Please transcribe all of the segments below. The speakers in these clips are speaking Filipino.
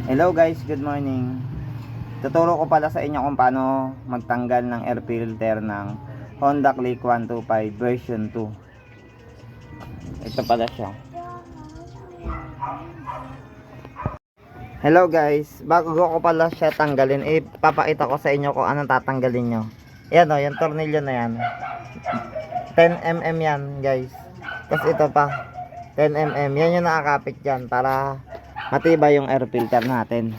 Hello guys, good morning. Tuturo ko pala sa inyo kung paano magtanggal ng air filter ng Honda Click 125 version 2. Ito pala siya. Hello guys, bago ko pala siya tanggalin, ipapakita ko sa inyo kung anong tatanggalin nyo. Yan o, yung tornilyo na yan. 10mm yan guys. Tapos ito pa, 10mm. Yan yung nakakapit dyan para matibay yung air filter natin.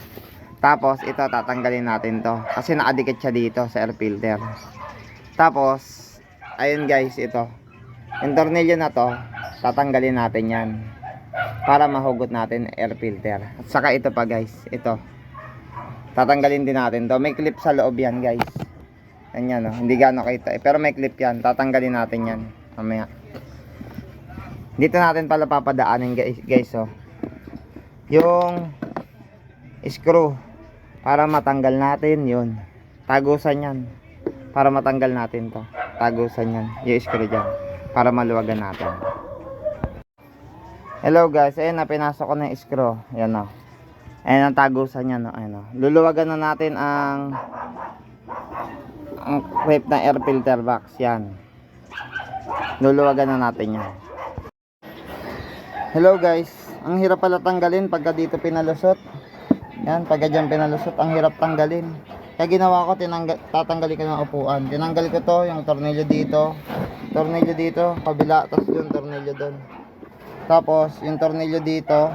Tapos ito tatanggalin natin to kasi nakadikit siya dito sa air filter. Tapos ayun guys, ito yung tornilyo na to, tatanggalin natin yan para mahugot natin air filter. At saka ito pa guys, ito tatanggalin din natin to. May clip sa loob yan guys. Ganyan no, hindi gaano kita pero may clip yan, tatanggalin natin yan mamaya. Dito natin pala papadaanin guys oh, yung screw para matanggal natin yun. Tagusan yan para matanggal natin to. Tagusan yan, yung screw dyan para maluwagan natin. Hello guys, ayun na, pinasok ko na yung screw. Ayan o, ayun ang tagusan yan o. Ayun o, luluwagan na natin ang clip na air filter box. Yan, luluwagan na natin yan. Hello guys, ang hirap pala tanggalin pagka dito pinalusot. Yan, pagka dyan pinalusot, ang hirap tanggalin. Kaya ginawa ko, tatanggalin ko ng upuan. Tinanggal ko to, yung tornilyo dito, kabila, tapos yung tornilyo doon. Tapos yung tornilyo dito,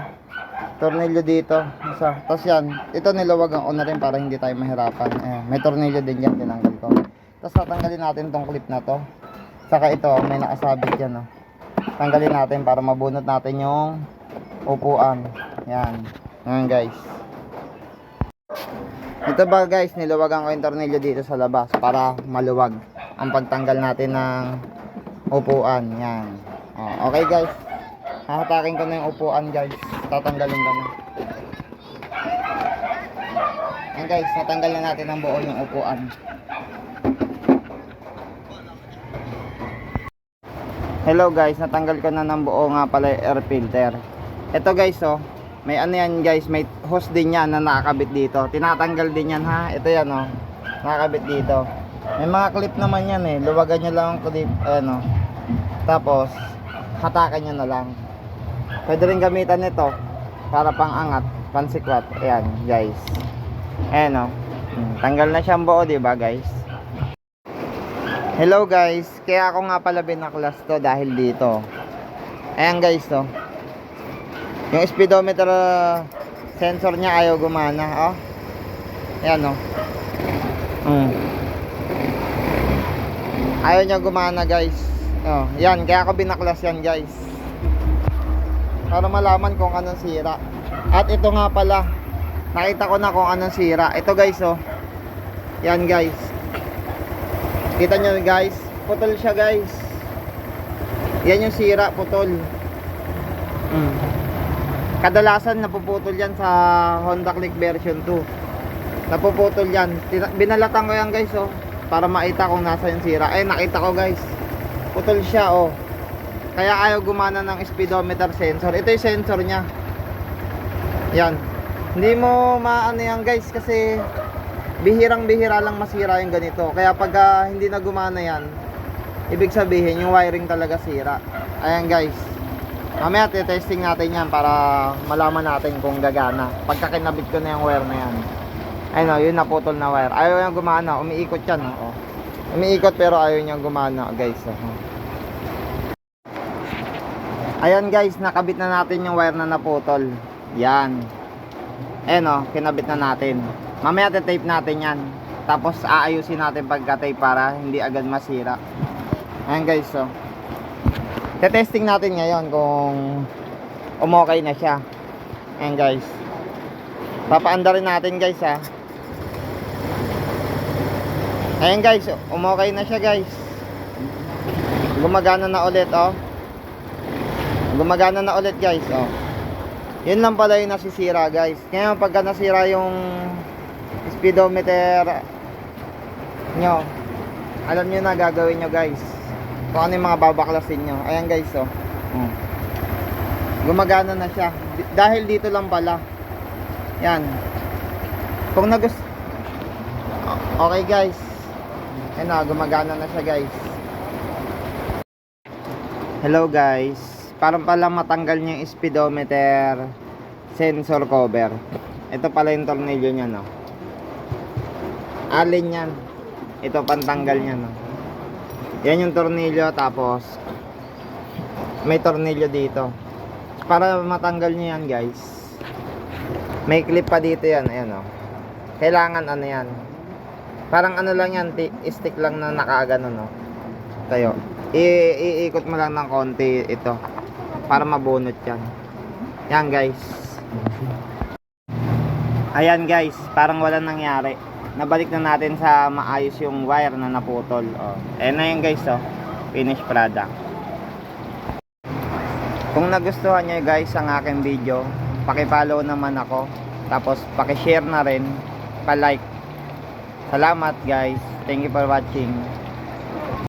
isa. Tapos yan, ito nilawagan ko na rin para hindi tayo mahirapan. Ayan, may tornilyo din yan, tinanggal ko. Tapos tatanggalin natin tong clip na to. Saka ito, may nakasabit yan oh. Tanggalin natin para mabunot natin yung upuan. Yan. Ngayon guys. Ito ba guys, niluwagan ko yung tornilyo dito sa labas para maluwag ang pagtanggal natin ng upuan. Yan. O, okay guys. Hahatakin ko na yung upuan guys. Tatanggalin ko na. Yan guys, natanggal na natin ang buo yung upuan. Hello guys, natanggal ko na ng buo nga pala yung air filter. Ito guys oh, may ano yan guys, may hose din yan na nakakabit dito. Tinatanggal din yan ha, ito yan oh, nakakabit dito. May mga clip naman yan eh, luwagan nyo lang ang clip, ayan oh. Tapos, hatakan nyo na lang. Pwede rin gamitan nito para pang angat, pansikwat, ayan guys. Ayan oh, tanggal na siyang buo diba guys. Hello guys, kaya ako nga pala binaklas to dahil dito. Ayan guys to. Yung speedometer sensor niya ayaw gumana, oh. Ayan oh. Ayaw niya gumana guys. Oh, yan, kaya ako binaklas yan guys. Para malaman kung anong sira. At ito nga pala, nakita ko na kung anong sira. Ito guys oh. Yan guys. Kita nyo guys, putol siya guys. Yan yung sira, putol. Kadalasan napuputol yan sa Honda Click version 2. Napuputol yan. Binalatan ko yan guys oh, para makita kung nasa yung sira. Eh nakita ko guys, putol siya oh. Kaya ayaw gumana ng speedometer sensor. Ito yung sensor nya. Yan. Hindi mo maano yan guys kasi bihirang-bihira lang masira yung ganito. Kaya pag hindi na gumana yan, ibig sabihin yung wiring talaga sira. Ayan guys, mamaya testing natin yan para malaman natin kung gagana. Pagka kinabit ko na yung wire na yan, ayun o, yun naputol na wire. Ayaw niyang gumana, umiikot yan o. Umiikot pero ayaw niyang gumana guys o. Ayan guys, nakabit na natin yung wire na naputol. Yan. Ayan o, kinabit na natin. Mamaya tape natin yan. Tapos aayusin natin pagka-tape para hindi agad masira. Ayan guys so. Testing natin ngayon kung umokay na siya. Ayan guys. Papaanda rin natin guys ha. Ayan guys, umokay na siya guys. Gumagana na ulit oh. Gumagana na ulit guys oh. Yun lang pala yung nasisira guys. Ngayon pagka nasira yung speedometer nyo, alam nyo na gagawin nyo guys kung ano yung mga babaklasin nyo. Ayan guys oh. Gumagana na siya dahil dito lang pala. Yan. Kung okay guys. Ayun na, gumagana na siya guys. Hello guys. Parang pala matanggal niya yung speedometer sensor cover. Ito pala yung tornilyo niya, no. Alin yan. Ito pantanggal niya, no. Yan yung tornilyo, tapos may tornilyo dito. Para matanggal niya yan guys, may clip pa dito yan. Ayan, no. Kailangan ano yan, parang ano lang yan, stick lang na nakaagano, no. Tayo, iikot mo lang ng konti ito para mabunot yan. Yan guys. Ayan guys, parang wala nangyari. Nabalik na natin sa maayos yung wire na naputol. Oh. Ayan na yun guys, oh. Finished product. Kung nagustuhan nyo guys ang aking video, paki-follow naman ako. Tapos paki-share na rin, pa-like. Salamat guys. Thank you for watching.